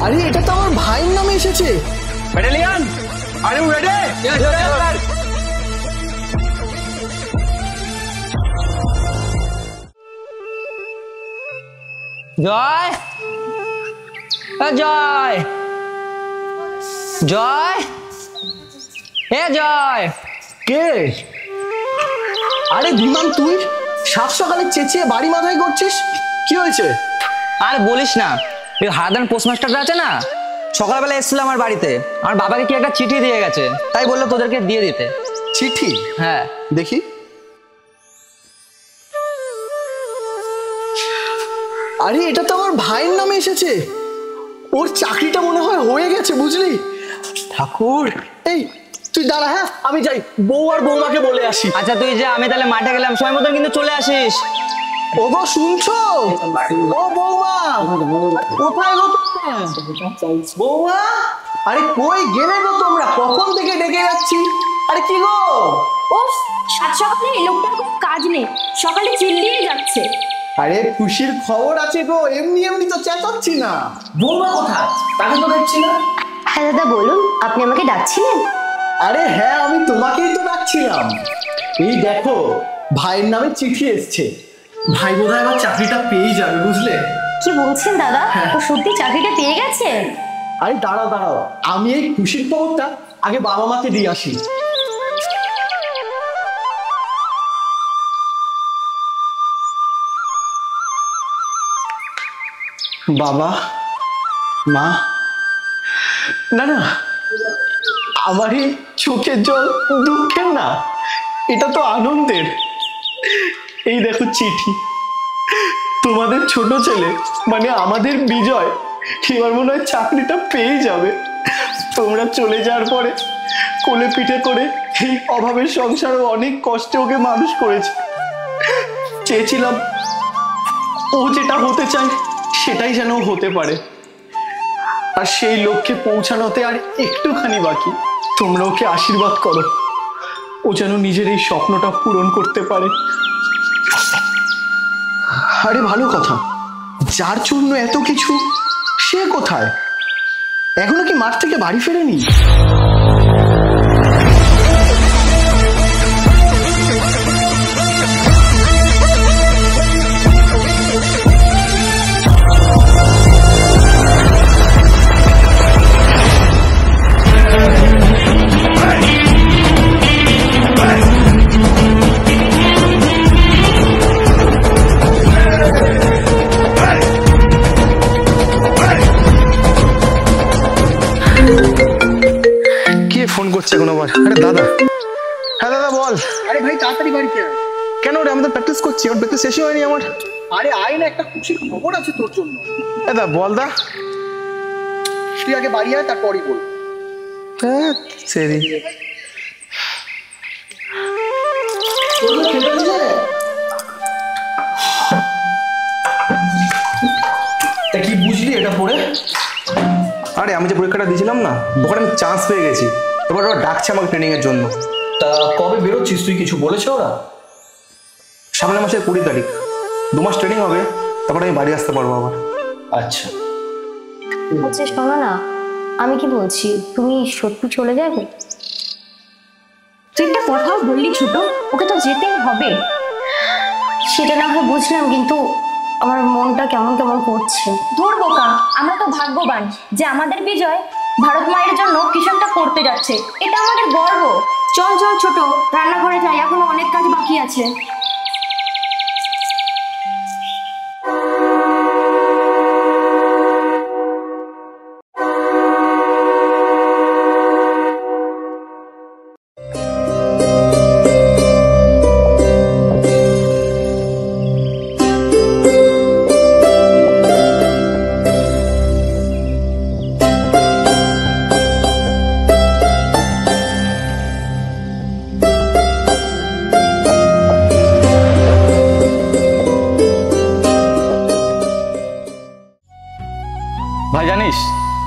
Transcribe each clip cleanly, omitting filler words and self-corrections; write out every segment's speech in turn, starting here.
আরে এটা তো আমার ভাইয়ের নামে এসেছে। Battalion, are you ready? জয়, জয়, জয়, হে জয়। কে? আরে বিমান, তুই সাত সকালে চেঁচিয়ে বাড়ি মাথায় করছিস, কি হয়েছে? আর বলিস না, ওই হারাদান পোস্টমাস্টারটা আছে না, সকালবেলা এসেছিল আমার বাড়িতে। আমার বাবাকে কি একটা চিঠি দিয়ে গেছে, তাই বললো তোদেরকে দিয়ে দিতে। চিঠি? হ্যাঁ দেখি। আরে এটা তো আমার ভাইয়ের নামে এসেছে। ওর চাকরিটা মনে হয় হয়ে গেছে, বুঝলি? ঠাকুর, এই তুই দাঁড়া, হ্যাঁ আমি যাই, বউ আর বৌমাকে বলে আসি। আচ্ছা তুই যা, আমি তাহলে মাঠে গেলাম, সময় মতন কিন্তু চলে আসিস। ওগো শুনছো? ও বৌমা, কোথায় গো তোমরা? বৌমা, আরে কই গেলে গো তোমরা? কখন থেকে ডেকে যাচ্ছি। আরে কি গো? ও সাত সকালে এই লোকটার কোনো কাজ নেই, সকালে চিল্লিয়ে যাচ্ছে। আরে খুশির খবর আছে গো, এমনি এমনি তো চেঁচাচ্ছি না। বৌমা কোথায়? তাকে তো দেখছি না। হ্যাঁ দাদা বলুন, আপনি আমাকে ডাকছিলেন? আরে হ্যাঁ, আমি তোমাকেই তো ডাকছিলাম। এই দেখো, ভাইয়ের নামে চিঠি এসছে। ভাই বোধহয় আমার চাকরিটা পেয়ে যাবে, বুঝলে? কি বলছেন দাদা? ও সত্যি চাকরিটা পেয়ে গেছে? আরে দাঁড়াও দাঁড়াও, আমি এই খুশির খবরটা আগে বাবা মাকে দিয়ে আসি। বাবা, মা, না না, আমার এই চোখের জল দুঃখের না, এটা তো আনন্দের। এই দেখো চিঠি, তোমাদের ছোট ছেলে মানে আমাদের বিজয় এবার মনে হয় চাকরিটা পেয়ে যাবে। তোমরা চলে যাওয়ার পরে কোলে পিঠে করে এই অভাবের সংসারে অনেক কষ্টে ওকে মানুষ করেছে। চেয়েছিলাম ও যেটা হতে চায় সেটাই যেন হতে পারে, আর সেই লক্ষ্যে পৌঁছানোতে আর একটুখানি বাকি। তোমরা ওকে আশীর্বাদ করো, ও যেন নিজের এই স্বপ্নটা পূরণ করতে পারে। আরে ভালো কথা, যার জন্য এত কিছু সে কোথায়? এখনো কি মাঠ থেকে বাড়ি ফেরেনি? ফোন করছে এখন আবার? আরে দাদা, হ্যাঁ দাদা বল। আরে ভাই তাড়াতাড়ি বাড়িতে আয়। কেন রে? আমি তো প্র্যাকটিস করছি, আমার প্র্যাকটিস শেষই হয়নি আমার। আরে আয় না, একটা খুশির খবর আছে তোর জন্য। দাদা বল দা। তুই আগে বাড়ি আয়, তারপরই বল। হ্যাঁ সরি। তা কি বুঝলি এটা পড়ে? আরে আমি যে পরীক্ষাটা দিয়েছিলাম না, ওখানে আমি চান্স পেয়ে গেছি। এবার ওরা ডাকছে আমাকে ট্রেনিং এর জন্য। তা কবে বেরোচ্ছিস তুই? কিছু বলেছে ওরা? সামনের মাসের 20 তারিখ। 2 মাস ট্রেনিং হবে, তারপরে আমি বাড়ি আসতে পারবো আবার। আচ্ছা আচ্ছা শোনো না, আমি কি বলছি, তুমি সত্যি চলে যাবে? তুই একটা কথাও বললি ছোট, ওকে তো যেতেই হবে। সেটা না হয় বুঝলাম, কিন্তু আমার মনটা কেমন কেমন করছে। ধুর বোকা, আমরা তো ভাগ্যবান যে আমাদের বিজয় ভারত মায়ের জন্য কিছু একটা করতে যাচ্ছে, এটা আমাদের গর্ব। চল চল ছোট, রান্নাঘরে যাই, এখনো অনেক কাজ বাকি আছে। ভাই জানিস,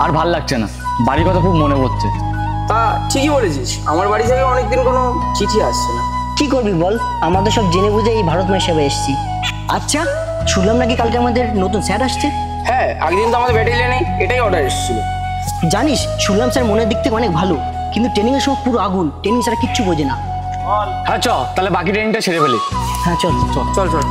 আর ভাল লাগছে না, বাড়ির কথা খুব মনে পড়ছে। তা ঠিকই বলেছিস, আমার বাড়ি থেকে অনেকদিন কোনো চিঠি আসছে না। কি করবি বল, আমরা তো সব জেনে বুঝে এই ভারত মায়ের সেবা এসেছি। আচ্ছা শুনলাম নাকি কালকে আমাদের নতুন স্যার আসছে? হ্যাঁ, আগের দিন তো আমাদের ব্যাটালিয়নে এটাই অর্ডার এসেছিল। জানিস শুনলাম স্যার মনের দিক থেকে অনেক ভালো, কিন্তু ট্রেনিং এর সময় পুরো আগুন, ট্রেনিং ছাড়া কিচ্ছু বোঝে না। হ্যাঁ চ তাহলে বাকি ট্রেনিংটা সেরে ফেলি। হ্যাঁ চল চল। চল চল।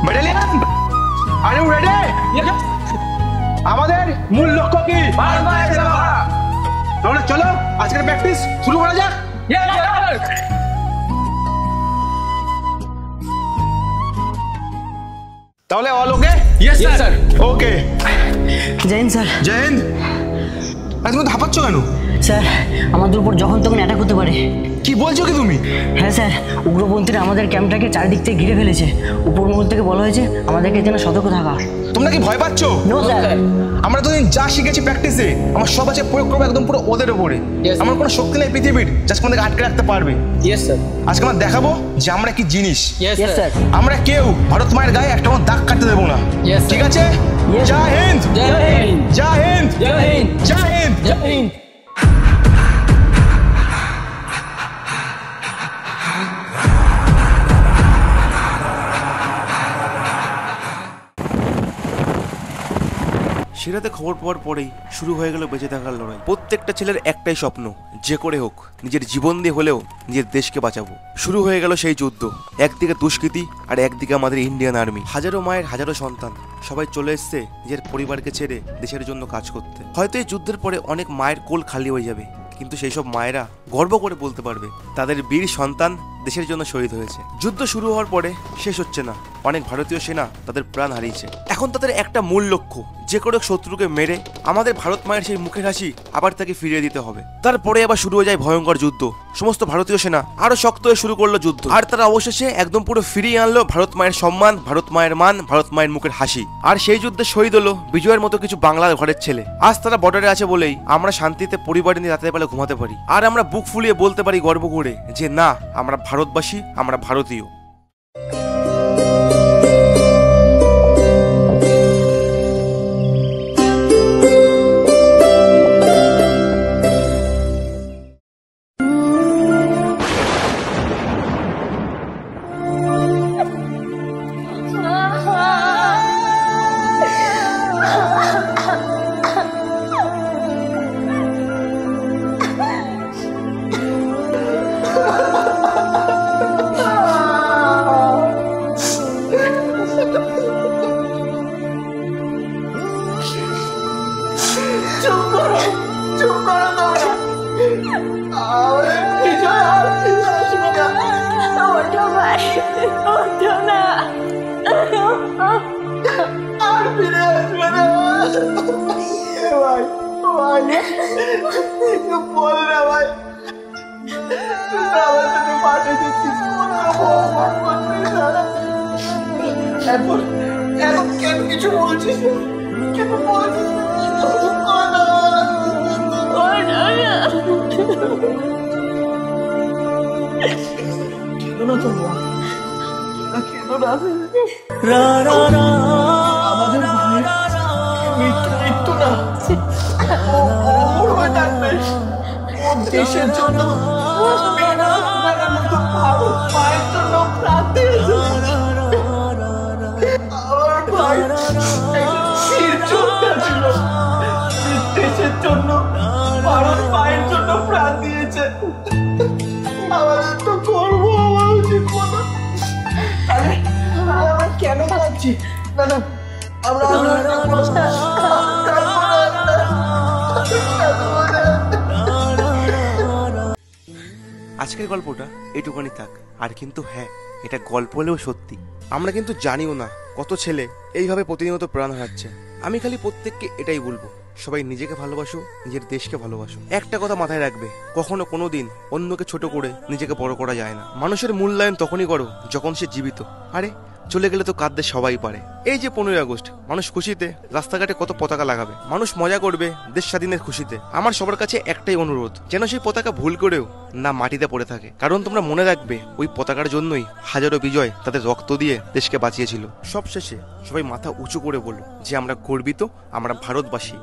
Battalion are you ready? আমাদের মূল লক্ষ্য কি? তাহলে চলো আজকের প্র্যাকটিস শুরু করা যাক। তাহলে all okay? Yes sir. Okay. জয় হিন্দ স্যার। জয় হিন্দ। আরে তুমি হাঁপাচ্ছ কেন? স্যার আমাদের উপর যখন তখন অ্যাটাক হতে পারে। কি বলছো কি তুমি? হ্যাঁ স্যার, উগ্রপন্থীরা আমাদের ক্যাম্পটাকে চারিদিক থেকে ঘিরে ফেলেছে। উপর মহল থেকে বলা হয়েছে আমাদেরকে যেন সতর্ক থাকা। তোমরা কি ভয় পাচ্ছ? No sir. আমরা তো যা শিখেছি প্র্যাকটিসে, আমার সব আছে প্রয়োগ করবো একদম পুরো ওদের উপরে। Yes, আমার কোনো শক্তি নেই পৃথিবীর জাস্ট আমাদেরকে আটকে রাখতে পারবে। Yes sir. আজকে আমরা দেখাবো যে আমরা কি জিনিস। Yes yes sir. স্যার। আমরা কেউ ভারত মায়ের গায়ে একটা কোনো দাগ কাটতে দেবো না। Yes, sir. ঠিক আছে? Yes. জয় হিন্দ। জয় হিন্দ। জয় হিন্দ। জয় হিন্দ। জয় হিন্দ। জয় হিন্দ। সেরাতে খবর পাওয়ার পরেই শুরু হয়ে গেল বেঁচে থাকার লড়াই। প্রত্যেকটা ছেলের একটাই স্বপ্ন, যে করে হোক নিজের জীবন দিয়ে হলেও নিজের দেশকে বাঁচাবো। শুরু হয়ে গেল সেই যুদ্ধ। একদিকে দুষ্কৃতী আর একদিকে আমাদের ইন্ডিয়ান আর্মি। হাজারো মায়ের হাজারো সন্তান সবাই চলে এসছে নিজের পরিবারকে ছেড়ে দেশের জন্য কাজ করতে। হয়তো এই যুদ্ধের পরে অনেক মায়ের কোল খালি হয়ে যাবে, কিন্তু সেই সব মায়েরা গর্ব করে বলতে পারবে তাদের বীর সন্তান দেশের জন্য শহীদ হয়েছে। যুদ্ধ শুরু হওয়ার পরে শেষ হচ্ছে না, অনেক ভারতীয় সেনা তাদের প্রাণ হারিয়েছে। এখন তাদের একটা মূল লক্ষ্য, যে করে শত্রুকে মেরে আমাদের ভারত মায়ের সেই মুখের হাসি আবার তাকে ফিরিয়ে দিতে হবে। তারপরে আবার শুরু হয়ে যায় ভয়ঙ্কর যুদ্ধ। সমস্ত ভারতীয় সেনা আরো শক্ত হয়ে শুরু করলো যুদ্ধ, আর তারা অবশেষে একদম পুরো ফিরিয়ে আনলো ভারত মায়ের সম্মান, ভারত মায়ের মান, ভারত মায়ের মুখের হাসি। আর সেই যুদ্ধে শহীদ হলো বিজয়ের মতো কিছু বাংলার ঘরের ছেলে। আজ তারা বর্ডারে আছে বলেই আমরা শান্তিতে পরিবার নিয়ে রাতের বেলা ঘুমাতে পারি, আর আমরা বুক ফুলিয়ে বলতে পারি গর্ব করে যে না, আমরা ভারতবাসী, আমরা ভারতীয়। দেশের জন্য ভারত মায়ের জন্য প্রাণ দিয়েছে। আমার ভাই বীর যোদ্ধা ছিল, দেশের জন্য ভারত মায়ের জন্য প্রাণ দিয়েছে। আমাদের তো গর্ব হওয়া উচিত। আমরা কেন পাচ্ছি না? না আমরা আজকের গল্পটা এটুকুনি থাক। আর কিন্তু হ্যাঁ, এটা গল্প হলেও সত্যি। আমরা কিন্তু জানিও না কত ছেলে এইভাবে প্রতিনিয়ত প্রাণ হারাচ্ছে। আমি খালি প্রত্যেককে এটাই বলবো, সবাই নিজেকে ভালোবাসো, নিজের দেশকে ভালোবাসো। একটা কথা মাথায় রাখবে, কখনো কোনো দিন অন্যকে ছোট করে নিজেকে বড় করা যায় না। মানুষের মূল্যায়ন তখনই করো যখন সে জীবিত। আরে চলে গেলে তো কাঁদতে সবাই পারে। এই যে 15ই আগস্ট, মানুষ খুশিতে রাস্তাঘাটে কত পতাকা লাগাবে, মানুষ মজা করবে দেশ স্বাধীনের খুশিতে। আমার সবার কাছে একটাই অনুরোধ, যেন সেই পতাকা ভুল করেও না মাটিতে পড়ে থাকে। কারণ তোমরা মনে রাখবে, ওই পতাকার জন্যই হাজারো বিজয় তাদের রক্ত দিয়ে দেশকে বাঁচিয়েছিল। সবশেষে সবাই মাথা উঁচু করে বলো যে আমরা গর্বিত, আমরা ভারতবাসী।